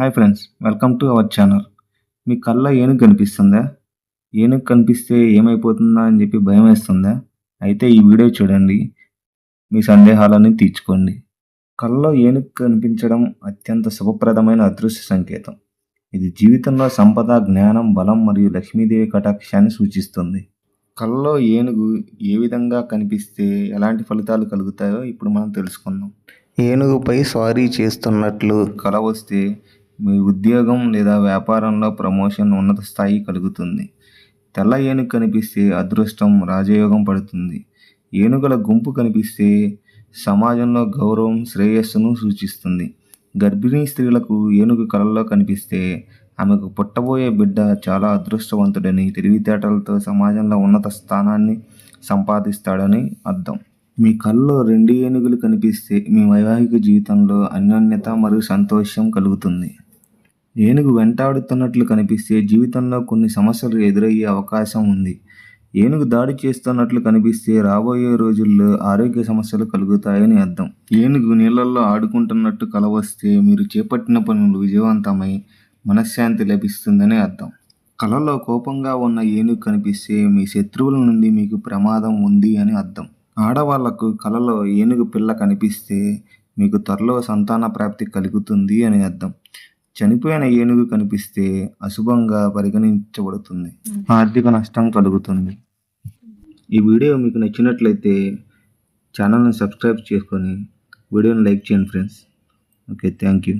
Hi friends, welcome to our channel. మీ కళ్ళ ఏనుగు కనిపిస్తుందా? ఏనుగు కనిపిస్తే ఏమైపోతుందా అని చెప్పి భయమేస్తుందా? అయితే ఈ వీడియో చూడండి. మీ సందేహాలన్నీ తీర్చుకోండి. కళ్ళలో ఏనుగు కనిపించడం అత్యంత శుభప్రదమైన అదృశ్య సంకేతం. ఇది జీవితంలో సంపద, జ్ఞానం, బలం మరియు లక్ష్మీదేవి కటాక్షాన్ని సూచిస్తుంది. కళ్ళలో ఏనుగు ఏ విధంగా కనిపిస్తే ఎలాంటి ఫలితాలు కలుగుతాయో ఇప్పుడు మనం తెలుసుకుందాం. ఏనుగుపై స్వారీ చేస్తున్నట్లు కల వస్తే మీ ఉద్యోగం లేదా వ్యాపారంలో ప్రమోషన్, ఉన్నత స్థాయి కలుగుతుంది. తెల్ల ఏనుగు కనిపిస్తే అదృష్టం, రాజయోగం పడుతుంది. ఏనుగుల గుంపు కనిపిస్తే సమాజంలో గౌరవం, శ్రేయస్సును సూచిస్తుంది. గర్భిణీ స్త్రీలకు ఏనుగు కలలో కనిపిస్తే ఆమెకు పుట్టబోయే బిడ్డ చాలా అదృష్టవంతుడని, తెలివితేటలతో సమాజంలో ఉన్నత స్థానాన్ని సంపాదిస్తాడని అర్థం. మీ కళ్ళలో 2 ఏనుగులు కనిపిస్తే మీ వైవాహిక జీవితంలో అన్యోన్యత మరియు సంతోషం కలుగుతుంది. ఏనుగు వెంటాడుతున్నట్లు కనిపిస్తే జీవితంలో కొన్ని సమస్యలు ఎదురయ్యే అవకాశం ఉంది. ఏనుగు దాడి చేస్తున్నట్లు కనిపిస్తే రాబోయే రోజుల్లో ఆరోగ్య సమస్యలు కలుగుతాయని అర్థం. ఏనుగు నీళ్ళల్లో ఆడుకుంటున్నట్టు కల వస్తే మీరు చేపట్టిన పనులు విజయవంతమై మనశ్శాంతి లభిస్తుందని అర్థం. కలలో కోపంగా ఉన్న ఏనుగు కనిపిస్తే మీ శత్రువుల నుండి మీకు ప్రమాదం ఉంది అని అర్థం. ఆడవాళ్లకు కలలో ఏనుగు పిల్ల కనిపిస్తే మీకు త్వరలో సంతాన ప్రాప్తి కలుగుతుంది అని అర్థం. చనిపోయిన ఏనుగు కనిపిస్తే అశుభంగా పరిగణించబడుతుంది, ఆర్థిక నష్టం కలుగుతుంది. ఈ వీడియో మీకు నచ్చినట్లయితే ఛానల్ని సబ్స్క్రైబ్ చేసుకొని వీడియోని లైక్ చేయండి ఫ్రెండ్స్. Okay, thank you.